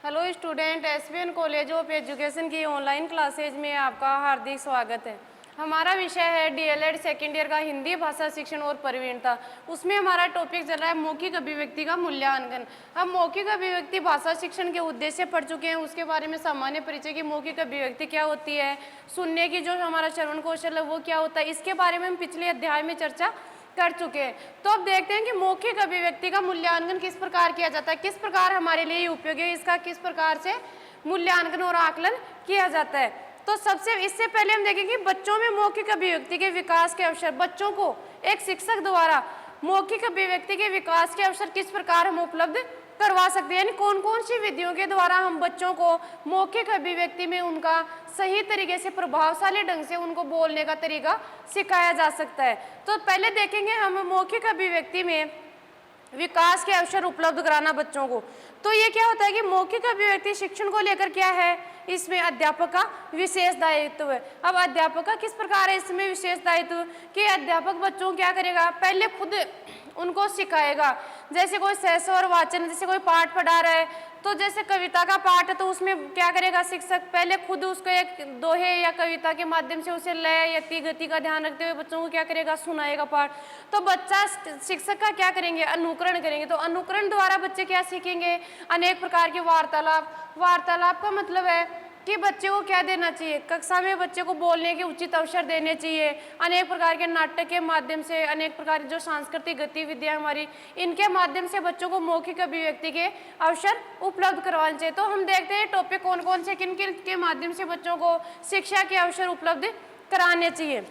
Hello student, SVN college of education की online classes में आपका हार्दिक स्वागत है। हमारा विषय है डीएलएड सेकेंड ईयर का हिंदी भाषा शिक्षण और प्रवीणता। उसमें हमारा टॉपिक चल रहा है मौखिक अभिव्यक्ति का मूल्यांकन। हम मौखिक अभिव्यक्ति भाषा शिक्षण के उद्देश्य पढ़ चुके हैं, उसके बारे में सामान्य परिचय की मौखिक अभिव्यक्ति क्या होती है, सुनने की जो हमारा श्रवण कौशल है वो क्या होता है, इसके बारे में हम पिछले अध्याय में चर्चा कर चुके हैं। तो अब देखते हैं कि मौखिक अभिव्यक्ति का मूल्यांकन किस प्रकार किया जाता है, किस प्रकार हमारे लिए उपयोगी है, इसका किस प्रकार से मूल्यांकन और आकलन किया जाता है। तो इससे पहले हम देखेंगे कि बच्चों में मौखिक अभिव्यक्ति के विकास के अवसर, बच्चों को एक शिक्षक द्वारा मौखिक अभिव्यक्ति के विकास के अवसर किस प्रकार हम उपलब्ध करवा सकते हैं, यानी कौन कौन सी विधियों के द्वारा हम बच्चों को मौखिक अभिव्यक्ति में उनका सही तरीके से प्रभावशाली ढंग से उनको बोलने का तरीका सिखाया जा सकता है। तो पहले देखेंगे हम मौखिक अभिव्यक्ति में विकास के अवसर उपलब्ध कराना बच्चों को। तो ये क्या होता है कि मौखिक अभिव्यक्ति शिक्षण को लेकर क्या है, इसमें अध्यापक का विशेष दायित्व है। अब अध्यापक का किस प्रकार है इसमें विशेष दायित्व कि अध्यापक बच्चों को क्या करेगा, पहले खुद उनको सिखाएगा। जैसे कोई सहस्वर वाचन, जैसे कोई पाठ पढ़ा रहा है, तो जैसे कविता का पाठ है तो उसमें क्या करेगा शिक्षक, पहले खुद उसको एक दोहे या कविता के माध्यम से उसे लय या गति का ध्यान रखते हुए बच्चों को क्या करेगा, सुनाएगा पाठ। तो बच्चा शिक्षक का क्या करेंगे, अनुकरण करेंगे। तो अनुकरण द्वारा बच्चे क्या सीखेंगे, अनेक प्रकार की वार्तालाप। वार्तालाप का मतलब है कि बच्चे को क्या देना चाहिए, कक्षा में बच्चे को बोलने के उचित अवसर देने चाहिए। अनेक प्रकार के नाटक के माध्यम से, अनेक प्रकार की जो सांस्कृतिक गतिविधियां हमारी, इनके माध्यम से बच्चों को मौखिक अभिव्यक्ति के अवसर उपलब्ध करवाने चाहिए। तो हम देखते हैं टॉपिक कौन कौन से, किन किन के माध्यम से बच्चों को शिक्षा के अवसर उपलब्ध कराने चाहिए।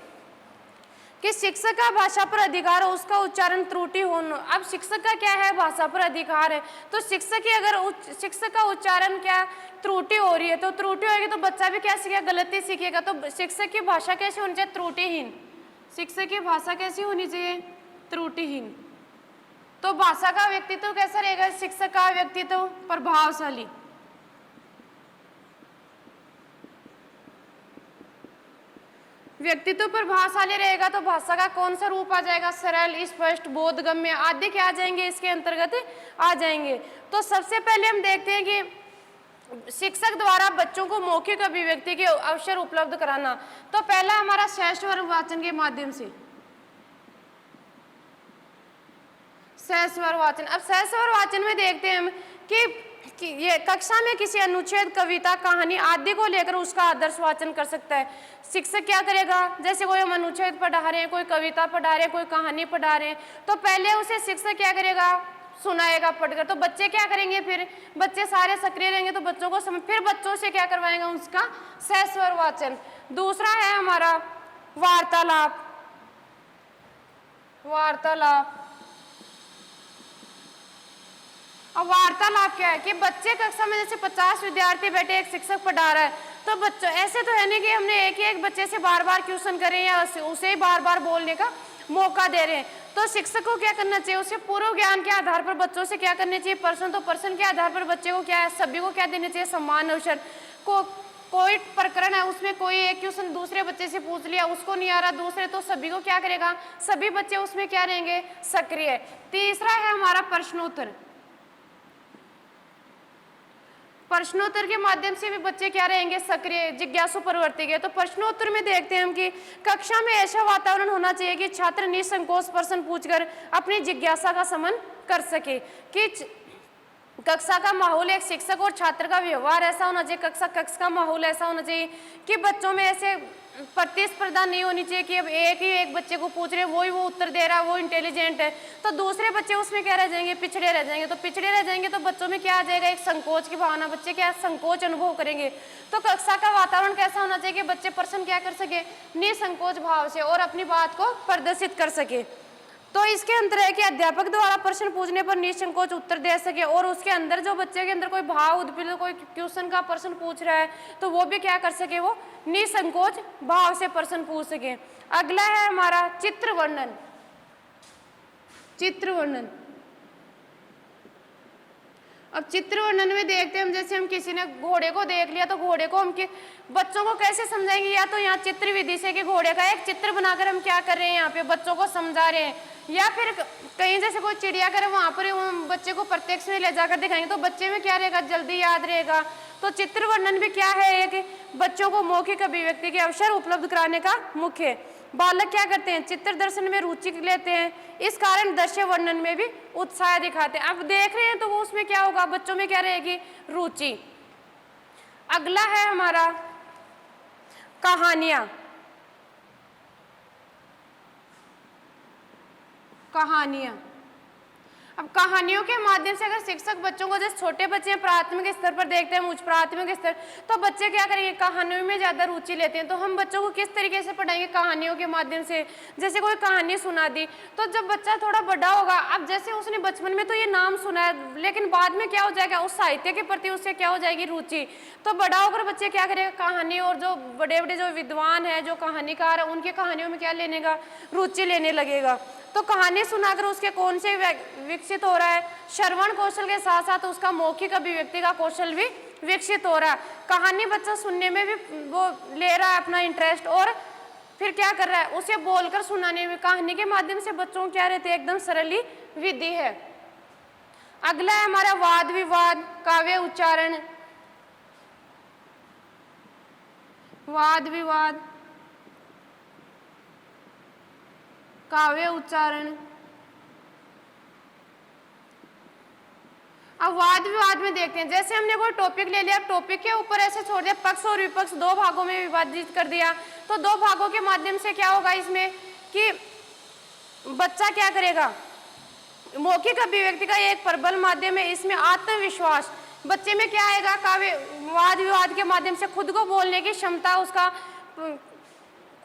कि शिक्षक का भाषा पर अधिकार हो, उसका उच्चारण त्रुटि हो। अब शिक्षक का क्या है, भाषा पर अधिकार है। तो शिक्षक की अगर शिक्षक का उच्चारण क्या त्रुटि हो रही है, तो त्रुटि होगी तो बच्चा भी क्या सीखेगा, गलती सीखेगा। तो शिक्षक की भाषा कैसी होनी चाहिए, त्रुटिहीन। शिक्षक की भाषा कैसी होनी चाहिए, त्रुटिहीन। तो भाषा का व्यक्तित्व कैसा रहेगा, शिक्षक का व्यक्तित्व प्रभावशाली। व्यक्तित्व प्रभावशाली रहेगा तो भाषा का कौन सा रूप आ जाएगा, सरल, स्पष्ट, बोधगम्य आदि क्या आ जाएंगे, इसके अंतर्गत आ जाएंगे। तो सबसे पहले हम देखते हैं कि शिक्षक द्वारा बच्चों को मौखिक अभिव्यक्ति के अवसर उपलब्ध कराना। तो पहला हमारा सहस्वर वाचन के माध्यम से, सहस्वर वाचन। अब सहस्वर वाचन में देखते हैं हम कि ये कक्षा में किसी अनुच्छेद, कविता, कहानी आदि को लेकर उसका आदर्श वाचन कर सकता है। शिक्षक क्या करेगा, जैसे कोई हम अनुच्छेद पढ़ा रहे हैं, कोई कविता पढ़ा रहे हैं, कोई कहानी पढ़ा रहे हैं, तो पहले उसे शिक्षक क्या करेगा, सुनाएगा पढ़कर। तो बच्चे क्या करेंगे, फिर बच्चे सारे सक्रिय रहेंगे तो बच्चों को फिर बच्चों से क्या करवाएंगे, उसका सहस्वर वाचन। दूसरा है हमारा वार्तालाप। वार्तालाप, अब वार्तालाप क्या है कि बच्चे कक्षा में जैसे 50 विद्यार्थी बैठे, एक शिक्षक पढ़ा रहा है, तो बच्चों ऐसे तो है नहीं कि हमने एक ही एक बच्चे से बार बार क्वेश्चन करें या उसे ही बार बार बोलने का मौका दे रहे हैं। तो शिक्षक को क्या करना चाहिए, उसे पूर्व ज्ञान के आधार पर बच्चों से क्या करना चाहिए, पर्सन तो पर्सन के आधार पर बच्चे को क्या है, सभी को क्या देना चाहिए, समान अवसर। कोई प्रकरण है उसमें कोई एक क्वेश्चन दूसरे बच्चे से पूछ लिया, उसको नहीं आ रहा, दूसरे, तो सभी को क्या करेगा, सभी बच्चे उसमें क्या रहेंगे, सक्रिय। तीसरा है हमारा प्रश्नोत्तर। प्रश्नोत्तर के माध्यम से भी बच्चे क्या रहेंगे, सक्रिय, जिज्ञासु प्रवृत्ति के। तो प्रश्नोत्तर में देखते हैं हम कि कक्षा में ऐसा वातावरण होना चाहिए कि छात्र निसंकोच प्रश्न पूछकर अपनी जिज्ञासा का शमन कर सके। कि कक्षा का माहौल, एक शिक्षक और छात्र का व्यवहार ऐसा होना चाहिए, कक्षा का माहौल ऐसा होना चाहिए कि बच्चों में ऐसे प्रतिस्पर्धा नहीं होनी चाहिए कि अब एक ही एक बच्चे को पूछ रहे हैं, वो उत्तर दे रहा है, वो इंटेलिजेंट है, तो दूसरे बच्चे उसमें क्या रह जाएंगे, पिछड़े रह जाएंगे। तो पिछड़े रह जाएंगे तो बच्चों में क्या आ जाएगा, एक संकोच की भावना, बच्चे क्या संकोच अनुभव करेंगे। तो कक्षा का वातावरण कैसा होना चाहिए कि बच्चे प्रश्न क्या कर सके, निसंकोच भाव से और अपनी बात को प्रदर्शित कर सके। तो इसके अंतर है कि अध्यापक द्वारा प्रश्न पूछने पर निसंकोच उत्तर दे सके, और उसके अंदर जो बच्चे के अंदर कोई भाव उद्दीपित, कोई क्वेश्चन का प्रश्न पूछ रहा है तो वो भी क्या कर सके, वो निसंकोच भाव से प्रश्न पूछ सके। अगला है हमारा चित्र वर्णन। चित्र वर्णन, अब चित्र वर्णन में देखते हैं हम, जैसे हम किसी ने घोड़े को देख लिया तो घोड़े को हम बच्चों को कैसे समझाएंगे, या तो यहाँ चित्र विधि से कि घोड़े का एक चित्र बनाकर हम क्या कर रहे हैं, यहाँ पे बच्चों को समझा रहे हैं या फिर कहीं जैसे कोई चिड़ियाघर है वहाँ पर बच्चे को प्रत्यक्ष में ले जाकर दिखाएंगे तो बच्चे में क्या रहेगा, जल्दी याद रहेगा। तो चित्र वर्णन भी क्या है, एक बच्चों को मौखिक अभिव्यक्ति के अवसर उपलब्ध कराने का मुख्य। बालक क्या करते हैं, चित्र दर्शन में रुचि लेते हैं, इस कारण दृश्य वर्णन में भी उत्साह दिखाते हैं। अब देख रहे हैं तो वो उसमें क्या होगा, बच्चों में क्या रहेगी, रुचि। अगला है हमारा कहानियां। कहानियां, अब कहानियों के माध्यम से अगर शिक्षक बच्चों को, जैसे छोटे बच्चे प्राथमिक स्तर पर देखते हैं, उच्च प्राथमिक स्तर, तो बच्चे क्या करेंगे, कहानियों में ज़्यादा रुचि लेते हैं। तो हम बच्चों को किस तरीके से पढ़ाएंगे, कहानियों के माध्यम से। जैसे कोई कहानी सुना दी तो जब बच्चा थोड़ा बड़ा होगा, अब जैसे उसने बचपन में तो ये नाम सुना है, लेकिन बाद में क्या हो जाएगा, उस साहित्य के प्रति उससे क्या हो जाएगी, रुचि। तो बड़ा होकर बच्चे क्या करेगा, कहानी, और जो बड़े बड़े जो विद्वान है, जो कहानीकार है, उनके कहानियों में क्या लेने का, रुचि लेने लगेगा। तो कहानी सुनाकर उसके कौन से विकसित हो रहा है, श्रवण कौशल के साथ साथ उसका मौखिक अभिव्यक्ति का कौशल भी विकसित हो रहा है। कहानी बच्चा सुनने में भी वो ले रहा है अपना इंटरेस्ट, और फिर क्या कर रहा है, उसे बोलकर सुनाने में। कहानी के माध्यम से बच्चों क्या रहते हैं, एकदम सरली विधि है। अगला है हमारा वाद विवाद, काव्य उच्चारण। वाद विवाद, काव्य उच्चारण। अब वाद विवाद में देखते हैं, जैसे हमने कोई टॉपिक ले लिया, टॉपिक के ऊपर ऐसे छोड़ दिया, पक्ष और विपक्ष दो भागों में विभाजित कर दिया, तो दो भागों के माध्यम से क्या होगा इसमें कि बच्चा क्या करेगा, मौखिक अभिव्यक्ति का एक प्रबल माध्यम है, इसमें आत्मविश्वास बच्चे में क्या आएगा, काव्य वाद विवाद के माध्यम से खुद को बोलने की क्षमता, उसका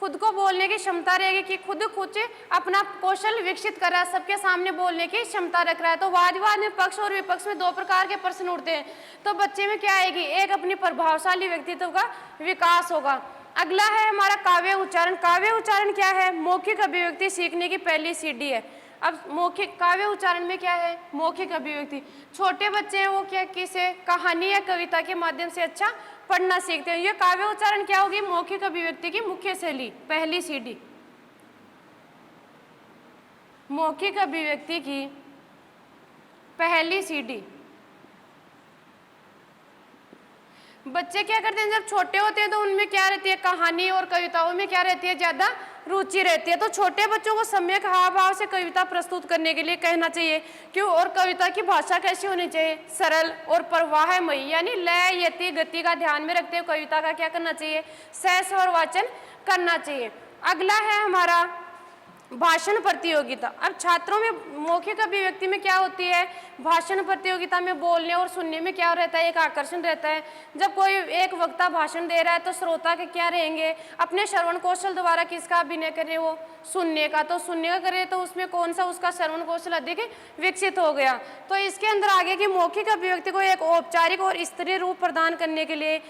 खुद को बोलने की क्षमता रहेगी कि खुद कुछ अपना कौशल विकसित कर रहा है, सबके सामने बोलने की क्षमता रख रहा है। तो वाद विवाद में पक्ष और विपक्ष में दो प्रकार के प्रश्न उठते हैं, तो बच्चे में क्या आएगी, एक अपनी प्रभावशाली व्यक्तित्व का विकास होगा। अगला है हमारा काव्य उच्चारण। काव्य उच्चारण क्या है, मौखिक अभिव्यक्ति सीखने की पहली सीढ़ी है। अब मौखिक काव्य उच्चारण में क्या है, मौखिक अभिव्यक्ति। छोटे बच्चे हैं वो क्या, किसे, कहानी या कविता के माध्यम से अच्छा पढ़ना सीखते हैं। ये काव्य उच्चारण क्या होगी, मौखिक अभिव्यक्ति की मुख्य शैली, पहली सीढ़ी, मौखिक अभिव्यक्ति की पहली सीढ़ी। बच्चे क्या करते हैं, जब छोटे होते हैं तो उनमें क्या रहती है, कहानी और कविताओं में क्या रहती है, ज्यादा रुचि रहती है। तो छोटे बच्चों को सम्यक हाव भाव से कविता प्रस्तुत करने के लिए कहना चाहिए। क्यों, और कविता की भाषा कैसी होनी चाहिए, सरल और प्रवाहमयी, यानी लय यति गति का ध्यान में रखते हुए कविता का क्या करना चाहिए, सहस्वर वाचन करना चाहिए। अगला है हमारा भाषण प्रतियोगिता। अब छात्रों में मौखिक अभिव्यक्ति में क्या होती है, भाषण प्रतियोगिता में बोलने और सुनने में क्या रहता है, एक आकर्षण रहता है। जब कोई एक वक्ता भाषण दे रहा है तो श्रोता के क्या रहेंगे, अपने श्रवण कौशल द्वारा किसका अभिनय करे, वो सुनने का। तो सुनने का करे तो उसमें कौन सा उसका श्रवण कौशल अधिक विकसित हो गया। तो इसके अंदर आगे की मौखिक अभिव्यक्ति को एक औपचारिक और स्तरीय रूप प्रदान करने के लिए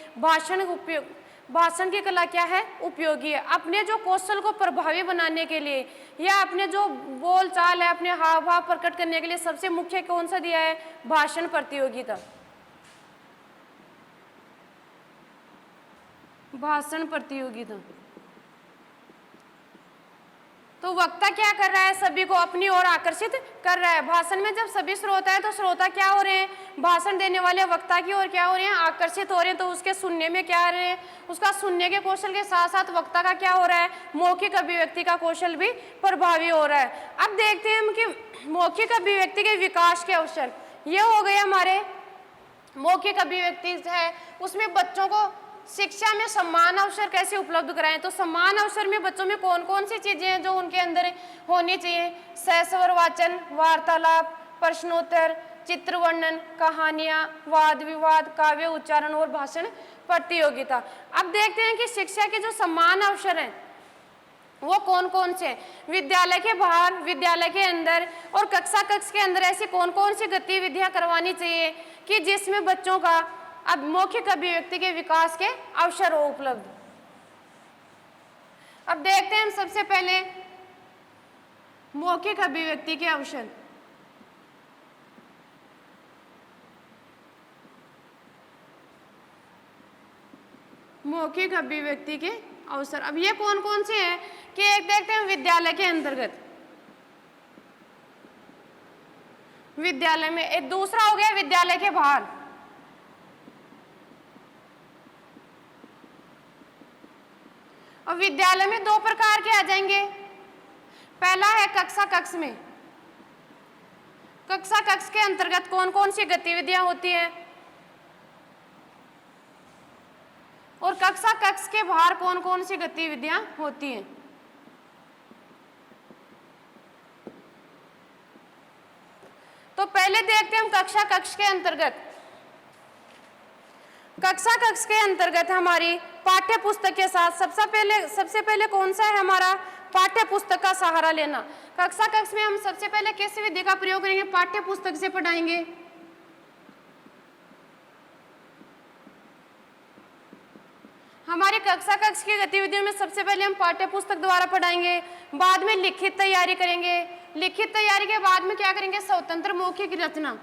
भाषण की कला क्या है, उपयोगी है। अपने जो कौशल को प्रभावी बनाने के लिए या अपने जो बोल चाल है, अपने हाव भाव प्रकट करने के लिए सबसे मुख्य कौन सा दिया है, भाषण प्रतियोगिता। भाषण प्रतियोगिता। तो वक्ता क्या कर रहा है, सभी को अपनी ओर आकर्षित कर रहा है। भाषण में जब सभी श्रोता है तो श्रोता क्या हो रहे हैं, भाषण देने वाले वक्ता की ओर क्या हो रहे हैं, आकर्षित हो रहे हैं। तो उसके सुनने में क्या आ रहे हैं, उसका सुनने के कौशल के साथ साथ वक्ता का क्या हो रहा है, मौखिक अभिव्यक्ति का कौशल भी प्रभावी हो रहा है। अब देखते हैं हम कि मौखिक अभिव्यक्ति के विकास के अवसर, ये हो गए हमारे मौखिक अभिव्यक्ति है, उसमें बच्चों को शिक्षा में समान अवसर कैसे उपलब्ध कराएं। तो समान अवसर में बच्चों में कौन कौन सी चीजें हैं जो उनके अंदर होनी चाहिए, सहस्वर वाचन, वार्तालाप, प्रश्नोत्तर, चित्र वर्णन, कहानियां, वाद विवाद, काव्य उच्चारण और भाषण प्रतियोगिता। अब देखते हैं कि शिक्षा के जो समान अवसर हैं वो कौन कौन से, विद्यालय के बाहर, विद्यालय के अंदर और कक्षा कक्ष के अंदर ऐसी कौन कौन सी गतिविधियां करवानी चाहिए कि जिसमें बच्चों का अब मौखिक अभिव्यक्ति के विकास के अवसर हो उपलब्ध। अब देखते हैं हम सबसे पहले मौखिक अभिव्यक्ति के अवसर। मौखिक अभिव्यक्ति के अवसर, अब ये कौन कौन से हैं कि एक देखते हैं विद्यालय के अंतर्गत। विद्यालय में। एक दूसरा हो गया विद्यालय के बाहर। और विद्यालय में दो प्रकार के आ जाएंगे। पहला है कक्षा कक्ष में। कक्षा कक्ष के अंतर्गत कौन कौन सी गतिविधियां होती हैं, और कक्षा कक्ष के बाहर कौन कौन सी गतिविधियां होती हैं। तो पहले देखते हैं हम कक्षा कक्ष के अंतर्गत। कक्षा कक्ष के अंतर्गत हमारी पाठ्य पुस्तक के साथ सबसे पहले कौन सा है हमारा, पाठ्य पुस्तक का सहारा लेना। कक्षा कक्ष में हम सबसे पहले किस विधि का प्रयोग करेंगे, पाठ्य पुस्तक से पढ़ाएंगे। हमारी कक्षा कक्ष की गतिविधियों में सबसे पहले हम पाठ्य पुस्तक द्वारा पढ़ाएंगे, बाद में लिखित तैयारी करेंगे। लिखित तैयारी के बाद में क्या करेंगे, स्वतंत्र मौखिक रचना।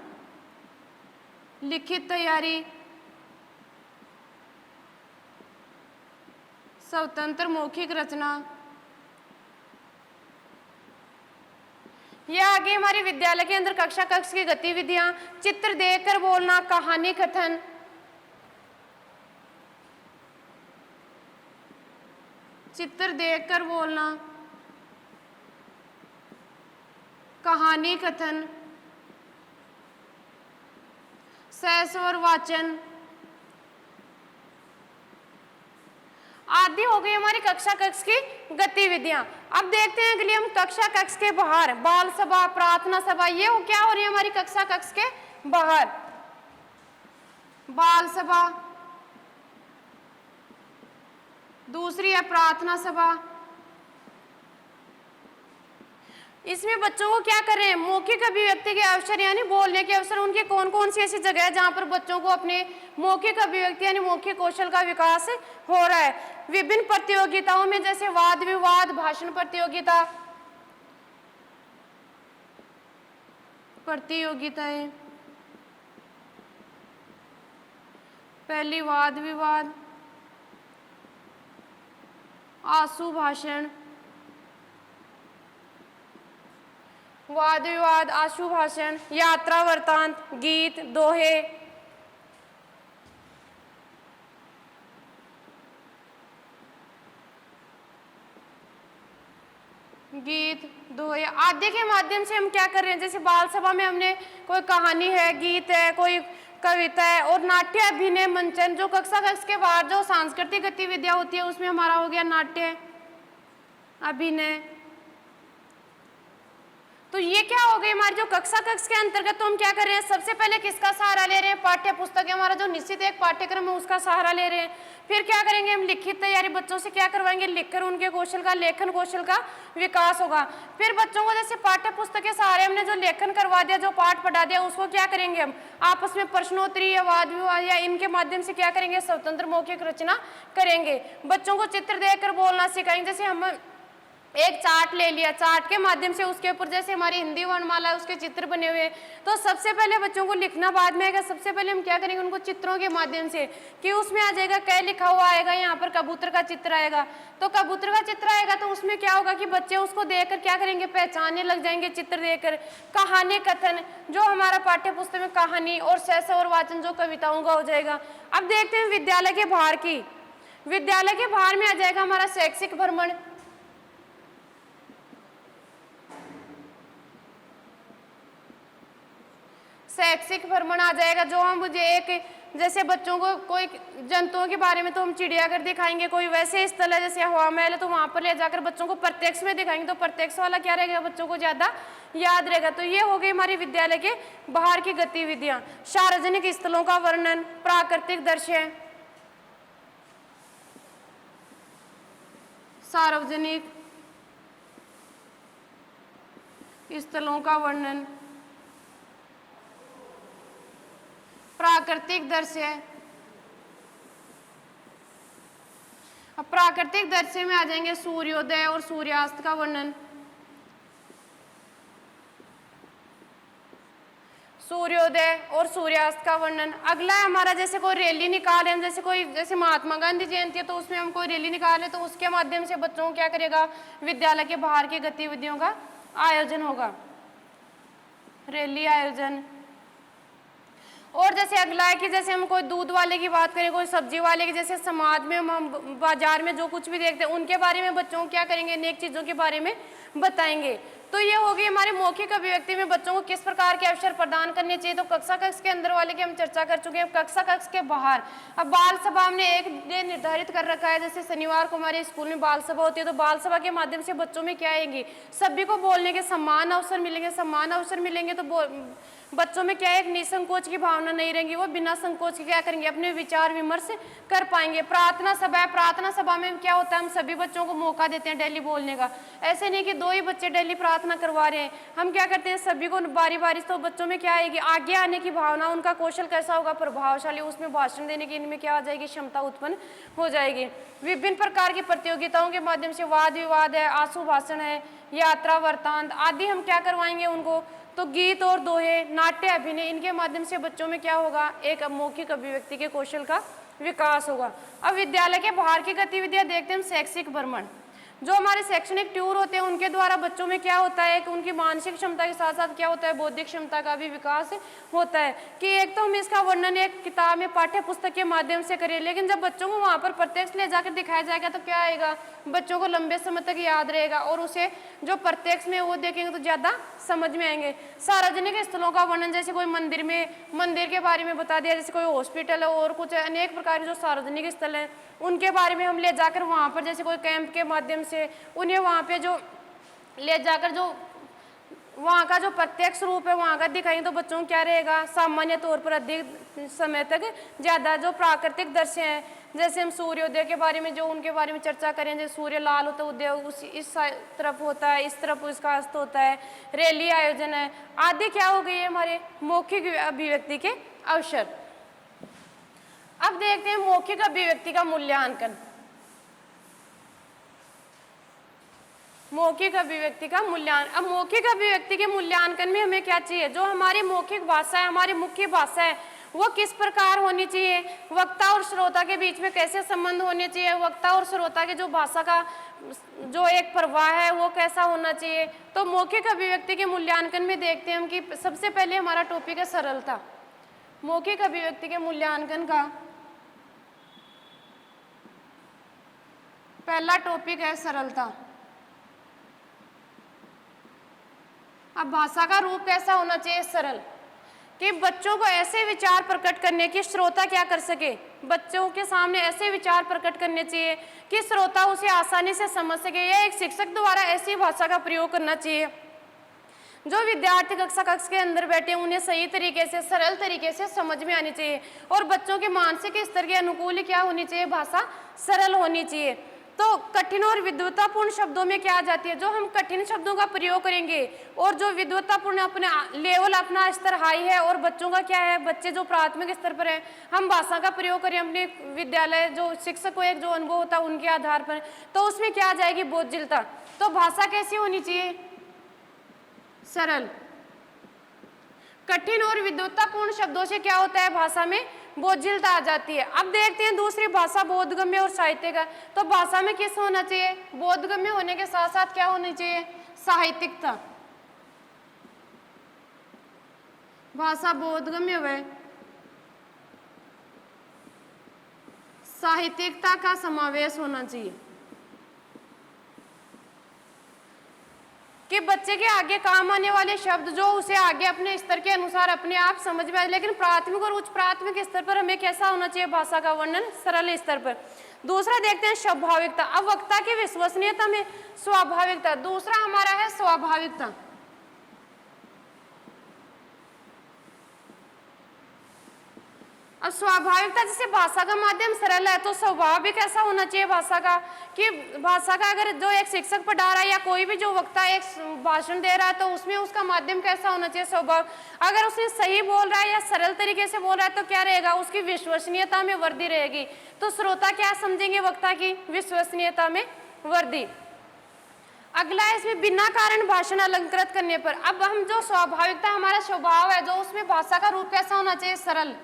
लिखित तैयारी, स्वतंत्र मौखिक रचना। यह आगे हमारी विद्यालय के अंदर कक्षा कक्ष की गतिविधियां, चित्र देखकर बोलना, कहानी कथन। चित्र देखकर बोलना, कहानी कथन, सहस्वर वाचन आदि हो गई हमारी कक्षा कक्ष की गतिविधियां। अब देखते हैं अगली हम कक्षा कक्ष के बाहर, बाल सभा, प्रार्थना सभा। ये क्या हो रही है हमारी कक्षा कक्ष के बाहर, बाल सभा, दूसरी है प्रार्थना सभा। इसमें बच्चों को क्या कर रहे हैं, मौखिक अभिव्यक्ति के अवसर यानी बोलने के अवसर। उनके कौन कौन सी ऐसी जगह है जहां पर बच्चों को अपने मौखिक अभिव्यक्ति यानी मौखिक कौशल का विकास हो रहा है। विभिन्न प्रतियोगिताओं में, जैसे वाद विवाद, भाषण प्रतियोगिता, प्रतियोगिताएं। पहली वाद विवाद, आशु भाषण, वाद विवाद, आशु भाषण, यात्रा वृत्तांत, गीत, दोहे। गीत, दोहे आदि के माध्यम से हम क्या कर रहे हैं, जैसे बाल सभा में हमने कोई कहानी है, गीत है, कोई कविता है, और नाट्य, अभिनय, मंचन। जो कक्षा कक्ष के बाहर जो सांस्कृतिक गतिविधियां होती है उसमें हमारा हो गया नाट्य, अभिनय। तो ये क्या हो गई हमारी जो कक्षा कक्ष के अंतर्गत। तो हम क्या कर रहे हैं, सबसे पहले किसका सहारा ले रहे हैं, पाठ्य पुस्तक है हमारा जो निश्चित एक पाठ्यक्रम है उसका सहारा ले रहे हैं। फिर क्या करेंगे हम, लिखित तैयारी बच्चों से क्या करवाएंगे, लिखकर उनके कौशल का, लेखन कौशल का विकास होगा। फिर बच्चों को जैसे पाठ्य पुस्तक के सहारे हमने जो लेखन करवा दिया, जो पाठ पढ़ा दिया, उसको क्या करेंगे हम आपस में प्रश्नोत्तरी या वाद विवाद या इनके माध्यम से क्या करेंगे, स्वतंत्र मौखिक रचना करेंगे। बच्चों को चित्र देखकर बोलना सिखाएंगे। जैसे हम एक चार्ट ले लिया, चार्ट के माध्यम से उसके ऊपर जैसे हमारी हिंदी वर्णमाला है उसके चित्र बने हुए हैं, तो सबसे पहले बच्चों को लिखना बाद में आएगा। सबसे पहले हम क्या करेंगे, उनको चित्रों के माध्यम से, कि उसमें आ जाएगा क्या लिखा हुआ आएगा, यहाँ पर कबूतर का चित्र आएगा। तो कबूतर का चित्र आएगा तो उसमें क्या होगा कि बच्चे उसको देखकर क्या करेंगे, पहचानने लग जाएंगे चित्र देखकर। कहानी कथन जो हमारा पाठ्य पुस्तक में कहानी, और सहस और वाचन जो कविताओं का हो जाएगा। अब देखते हैं विद्यालय के बाहर की। विद्यालय के बाहर में आ जाएगा हमारा शैक्षिक भ्रमण। शैक्षिक भ्रमण आ जाएगा, जो हम मुझे एक जैसे बच्चों को कोई जंतुओं के बारे में तो हम चिड़ियाघर दिखाएंगे, कोई वैसे स्थल है जैसे हवा महल है तो वहां पर ले जाकर बच्चों को प्रत्यक्ष में दिखाएंगे, तो प्रत्यक्ष वाला क्या रहेगा, बच्चों को ज्यादा याद रहेगा। तो ये हो गई हमारी विद्यालय के बाहर की गतिविधियां। सार्वजनिक स्थलों का वर्णन, प्राकृतिक दृश्य, सार्वजनिक स्थलों का वर्णन, प्राकृतिक दृश्य। अब प्राकृतिक दृश्य में आ जाएंगे सूर्योदय और सूर्यास्त का वर्णन, सूर्योदय और सूर्यास्त का वर्णन। अगला है हमारा जैसे कोई रैली निकाले हम, जैसे महात्मा गांधी जयंती है तो उसमें हम कोई रैली निकाले तो उसके माध्यम से बच्चों को क्या करेगा, विद्यालय के बाहर की गतिविधियों का आयोजन होगा, रैली आयोजन। और जैसे अगला है कि जैसे हम कोई दूध वाले की बात करें, कोई सब्जी वाले की, जैसे समाज में हम बाजार में जो कुछ भी देखते हैं उनके बारे में बच्चों को क्या करेंगे, नेक चीज़ों के बारे में बताएंगे। तो ये होगी हमारे मौखिक अभिव्यक्ति में बच्चों को किस प्रकार के अवसर प्रदान करने चाहिए। तो कक्षा कक्ष के अंदर वाले की हम चर्चा कर चुके हैं। कक्षा कक्ष के बाहर अब बाल सभा हमने एक डे निर्धारित कर रखा है, जैसे शनिवार को हमारे स्कूल में बाल सभा होती है। तो बाल सभा के माध्यम से बच्चों में क्या आएंगी, सभी को बोलने के समान अवसर मिलेंगे। समान अवसर मिलेंगे तो बच्चों में क्या है, एक निसंकोच की भावना नहीं रहेंगी, वो बिना संकोच के क्या करेंगे, अपने विचार विमर्श कर पाएंगे। प्रार्थना सभा है, प्रार्थना सभा में क्या होता है, हम सभी बच्चों को मौका देते हैं डेली बोलने का। ऐसे नहीं कि 2 ही बच्चे डेली प्रार्थना करवा रहे हैं, हम क्या करते हैं सभी को बारी बारी। तो बच्चों में क्या आएगी, आगे आने की भावना, उनका कौशल कैसा होगा, प्रभावशाली, उसमें भाषण देने की इनमें क्या आ जाएगी, क्षमता उत्पन्न हो जाएगी। विभिन्न प्रकार की प्रतियोगिताओं के माध्यम से वाद विवाद है, आशु भाषण है, यात्रा वृत्तांत आदि हम क्या करवाएंगे उनको। तो गीत और दोहे, नाट्य, अभिनय, इनके माध्यम से बच्चों में क्या होगा, एक मौखिक अभिव्यक्ति के कौशल का विकास होगा। अब विद्यालय के बाहर की गतिविधियां देखते हैं हम। शैक्षिक भ्रमण, जो हमारे शैक्षणिक टूर होते हैं उनके द्वारा बच्चों में क्या होता है कि उनकी मानसिक क्षमता के साथ साथ क्या होता है, बौद्धिक क्षमता का भी विकास होता है। कि एक तो हम इसका वर्णन एक किताब में पाठ्य पुस्तक के माध्यम से करें, लेकिन जब बच्चों को वहाँ पर प्रत्यक्ष ले जाकर दिखाया जाएगा तो क्या आएगा, बच्चों को लंबे समय तक याद रहेगा और उसे जो प्रत्यक्ष में वो देखेंगे तो ज़्यादा समझ में आएंगे। सार्वजनिक स्थलों का वर्णन, जैसे कोई मंदिर में, मंदिर के बारे में बता दिया, जैसे कोई हॉस्पिटल है और कुछ अनेक प्रकार के जो सार्वजनिक स्थल हैं उनके बारे में हम ले जाकर वहाँ पर, जैसे कोई कैंप के माध्यम से उन्हें वहाँ पे जो ले जाकर जो वहाँ का जो प्रत्यक्ष रूप है वहाँ का दिखाएंगे तो बच्चों को क्या रहेगा, सामान्य तौर पर अधिक समय तक ज़्यादा जो प्राकृतिक दृश्य हैं, जैसे हम सूर्योदय के बारे में जो उनके बारे में चर्चा करें, जैसे सूर्य लाल होता है, उदय उस इस तरफ होता है, इस तरफ उसका अस्त होता है, रैली आयोजन है आदि, क्या हो गई है हमारे मौखिक अभिव्यक्ति के अवसर। अब देखते हैं मौखिक अभिव्यक्ति का मूल्यांकन। मौखिक अभिव्यक्ति का मूल्यांकन। अब मौखिक अभिव्यक्ति के मूल्यांकन में हमें क्या चाहिए, जो हमारी मौखिक भाषा है, हमारी मुख्य भाषा है, वो किस प्रकार होनी चाहिए, वक्ता और श्रोता के बीच में कैसे संबंध होने चाहिए, वक्ता और श्रोता के जो भाषा का जो एक प्रवाह है वो कैसा होना चाहिए। तो मौखिक अभिव्यक्ति के मूल्यांकन में देखते हैं हम कि सबसे पहले हमारा टॉपिक है सरलता। मौखिक अभिव्यक्ति के मूल्यांकन का पहला टॉपिक है सरलता। अब भाषा का रूप कैसा होना चाहिए, सरल, कि बच्चों को ऐसे विचार प्रकट करने की श्रोता क्या कर सके, बच्चों के सामने ऐसे विचार प्रकट करने चाहिए कि श्रोता उसे आसानी से समझ सके। या एक शिक्षक द्वारा ऐसी भाषा का प्रयोग करना चाहिए जो विद्यार्थी कक्षा कक्ष के अंदर बैठे उन्हें सही तरीके से, सरल तरीके से समझ में आनी चाहिए। और बच्चों के मानसिक स्तर के अनुकूल क्या होनी चाहिए, भाषा सरल होनी चाहिए। तो कठिन और विद्वत्तापूर्ण शब्दों में क्या आ जाती है, जो हम कठिन शब्दों का प्रयोग करेंगे और जो विद्वत्तापूर्ण अपने लेवल, अपना स्तर हाई है और बच्चों का क्या है, बच्चे जो प्राथमिक स्तर पर है, हम भाषा का प्रयोग करें अपने विद्यालय जो शिक्षक को एक जो अनुभव होता है उनके आधार पर, तो उसमें क्या आ जाएगी, बोधशीलता। तो भाषा कैसी होनी चाहिए, सरल। कठिन और विद्वत्तापूर्ण शब्दों से क्या होता है, भाषा में बोधशीलता आ जाती है। अब देखते हैं दूसरी भाषा बोधगम्य और साहित्यिक है। तो भाषा में किस होना चाहिए, बोधगम्य होने के साथ साथ क्या होनी चाहिए, साहित्यिकता। भाषा बोधगम्य व साहित्यिकता का समावेश होना चाहिए कि बच्चे के आगे काम आने वाले शब्द जो उसे आगे अपने स्तर के अनुसार अपने आप समझ में आए। लेकिन प्राथमिक और उच्च प्राथमिक स्तर पर हमें कैसा होना चाहिए, भाषा का वर्णन सरल स्तर पर। दूसरा देखते हैं स्वाभाविकता। अब वक्ता की विश्वसनीयता में स्वाभाविकता, दूसरा हमारा है स्वाभाविकता। अब स्वाभाविकता, जैसे भाषा का माध्यम सरल है तो स्वभाव भी कैसा होना चाहिए भाषा का, कि भाषा का अगर जो एक शिक्षक पढ़ा रहा है या कोई भी जो वक्ता एक भाषण दे रहा है तो उसमें उसका माध्यम कैसा होना चाहिए, स्वभाव। अगर उसने सही बोल रहा है या सरल तरीके से बोल रहा है तो क्या रहेगा, उसकी विश्वसनीयता में वृद्धि रहेगी। तो श्रोता क्या समझेंगे, वक्ता की विश्वसनीयता में वृद्धि। अगला है इसमें बिना कारण भाषण अलंकृत करने पर। अब हम जो स्वाभाविकता हमारा स्वभाव है, जो उसमें भाषा का रूप कैसा होना चाहिए, सरल।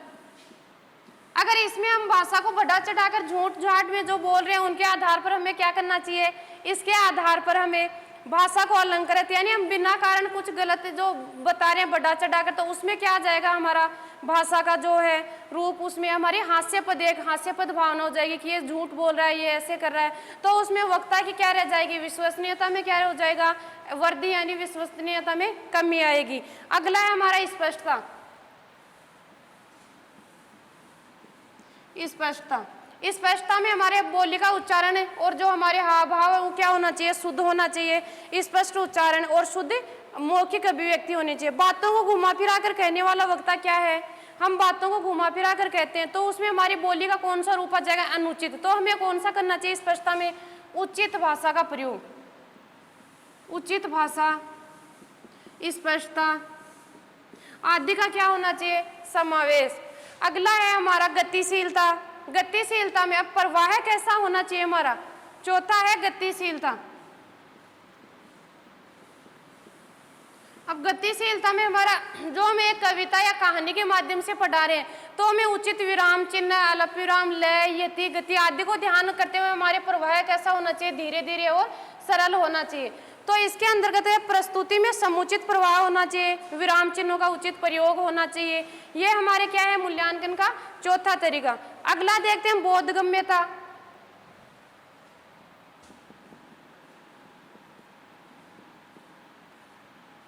अगर इसमें हम भाषा को बढ़ा चढ़ाकर झूठ झाट में जो बोल रहे हैं उनके आधार पर हमें क्या करना चाहिए, इसके आधार पर हमें भाषा को अलंकृत, यानी हम बिना कारण कुछ गलत जो बता रहे हैं बढ़ा चढ़ा कर, तो उसमें क्या आ जाएगा हमारा भाषा का जो है रूप, उसमें हमारी हास्यास्पद, एक हास्यास्पद भावना हो जाएगी कि ये झूठ बोल रहा है, ये ऐसे कर रहा है। तो उसमें वक्ता की क्या रह जाएगी, विश्वसनीयता में क्या हो जाएगा, वृद्धि, यानी विश्वसनीयता में कमी आएगी। अगला है हमारा स्पष्टता। स्पष्टता, स्पष्टता में हमारे बोली का उच्चारण है और जो हमारे हाव भाव है वो क्या होना चाहिए, शुद्ध होना चाहिए। स्पष्ट उच्चारण और शुद्ध मौखिक अभिव्यक्ति होनी चाहिए। बातों को घुमा फिरा कर कहने वाला वक्ता क्या है, हम बातों को घुमा फिरा कर कहते हैं, तो उसमें हमारी बोली का कौन सा रूप आ जाएगा, अनुचित। तो हमें कौन सा करना चाहिए स्पष्टता में, उचित भाषा का प्रयोग, उचित भाषा, स्पष्टता आदि का क्या होना चाहिए, समावेश। अगला है हमारा गतिशीलता। गतिशीलता में अब प्रवाह कैसा होना चाहिए हमारा, चौथा है गतिशीलता। अब गतिशीलता में हमारा जो हमें एक कविता या कहानी के माध्यम से पढ़ा रहे हैं, तो हमें उचित विराम चिन्ह, अल्प विराम, लय, यति, गति आदि को ध्यान करते हुए हमारे प्रवाह कैसा होना चाहिए, धीरे धीरे और सरल होना चाहिए। तो इसके अंतर्गत है प्रस्तुति में समुचित प्रवाह होना चाहिए, विराम चिन्हों का उचित प्रयोग होना चाहिए। ये हमारे क्या है मूल्यांकन का चौथा तरीका। अगला देखते हैं बोधगम्यता।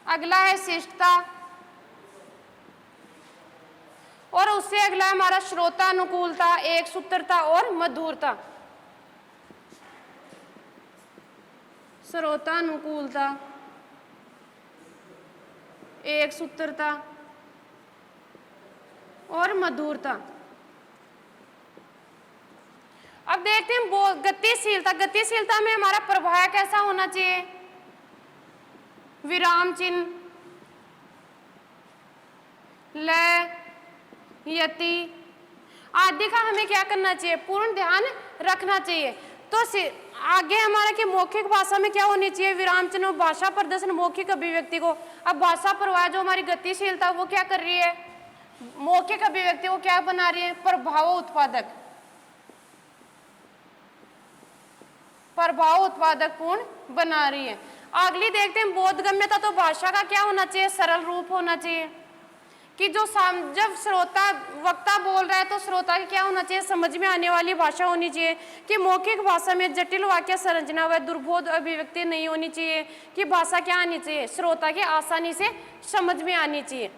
अगला है शिष्टता और उससे अगला हमारा श्रोता अनुकूलता, एक सूत्रता और मधुरता। श्रोतानुकूलता, एक सूत्रता और मधुरता। अब देखते हैं गतिशीलता। गतिशीलता में हमारा प्रवाह कैसा होना चाहिए, विराम चिन्ह, लय, यति आदि का हमें क्या करना चाहिए, पूर्ण ध्यान रखना चाहिए। तो आगे हमारा कि मौखिक भाषा में क्या होनी चाहिए, विराम चिन्ह, भाषा प्रदर्शन, मौखिक अभिव्यक्ति को। अब भाषा प्रवाह जो हमारी गतिशीलता वो क्या कर रही है, मौखिक अभिव्यक्ति को क्या बना रही है, प्रभाव उत्पादक, प्रभाव उत्पादक पूर्ण बना रही है। अगली देखते हैं बोधगम्यता। तो भाषा का क्या होना चाहिए, सरल रूप होना चाहिए कि जो जब श्रोता वक्ता बोल रहा है तो श्रोता की क्या होना चाहिए, समझ में आने वाली भाषा होनी चाहिए। कि मौखिक भाषा में जटिल वाक्य संरचना व दुर्बोध अभिव्यक्ति नहीं होनी चाहिए। कि भाषा क्या आनी चाहिए, श्रोता के आसानी से समझ में आनी चाहिए।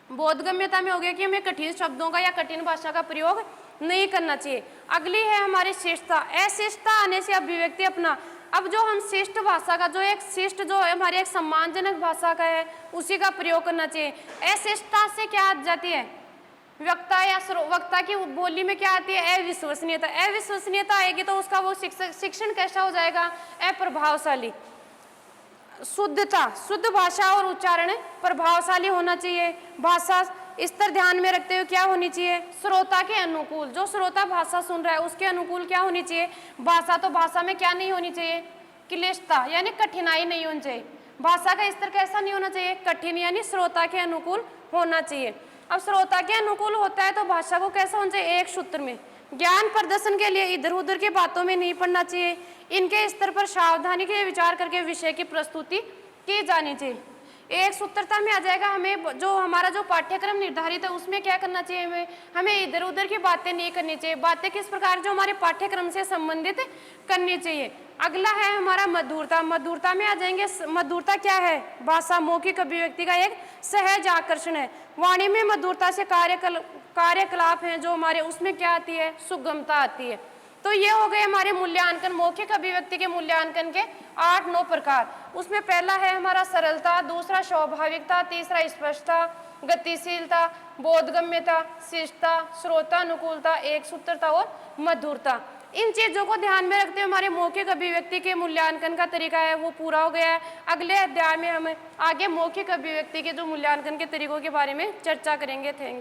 बोधगम्यता में हो गया कि हमें कठिन शब्दों का या कठिन भाषा का प्रयोग नहीं करना चाहिए। अगली है हमारी शिष्टता। अशिष्टता आने से अभिव्यक्ति अपना। अब जो हम शिष्ट भाषा का जो एक शिष्ट जो हमारे एक सम्मानजनक भाषा का है उसी का प्रयोग करना चाहिए। अशिष्टता से क्या आ जाती है, वक्ता या वक्ता की बोली में क्या आती है, अविश्वसनीयता। अविश्वसनीयता आएगी तो उसका वो शिक्षण कैसा हो जाएगा, अप्रभावशाली। शुद्धता, शुद्ध भाषा और उच्चारण प्रभावशाली होना चाहिए। भाषा स्तर ध्यान में रखते हुए क्या होनी चाहिए, श्रोता के अनुकूल। जो श्रोता भाषा सुन रहा है उसके अनुकूल क्या होनी चाहिए भाषा। तो भाषा में क्या नहीं होनी चाहिए, क्लिष्टता यानी कठिनाई नहीं होनी चाहिए। भाषा का स्तर कैसा नहीं होना चाहिए, कठिन, यानी श्रोता के अनुकूल होना चाहिए। अब श्रोता के अनुकूल होता है तो भाषा को कैसा होना चाहिए, एक सूत्र में। ज्ञान प्रदर्शन के लिए इधर उधर की बातों में नहीं पढ़ना चाहिए। इनके स्तर पर सावधानी के विचार करके विषय की प्रस्तुति की जानी चाहिए। एक सूत्रता में आ जाएगा हमें जो हमारा जो पाठ्यक्रम निर्धारित है उसमें क्या करना चाहिए, हमें इधर उधर की बातें नहीं करनी चाहिए। बातें किस प्रकार जो हमारे पाठ्यक्रम से संबंधित करनी चाहिए। अगला है हमारा मधुरता। मधुरता में आ जाएंगे, मधुरता क्या है, भाषा मौखिक अभिव्यक्ति का एक सहज आकर्षण है। वाणी में मधुरता से कार्यकलाप हैं जो हमारे उसमें क्या आती है, सुगमता आती है। तो ये हो गए हमारे मूल्यांकन, मौखिक अभिव्यक्ति के मूल्यांकन के 8-9 प्रकार। उसमें पहला है हमारा सरलता, दूसरा स्वाभाविकता, तीसरा स्पष्टता, गतिशीलता, बोधगम्यता, शिष्टता, श्रोतानुकूलता, एक सूत्रता और मधुरता। इन चीजों को ध्यान में रखते हुए हमारे मौखिक अभिव्यक्ति के मूल्यांकन का तरीका है वो पूरा हो गया है। अगले अध्याय में हम आगे मौखिक अभिव्यक्ति के जो मूल्यांकन के तरीकों के बारे में चर्चा करेंगे। Thank you.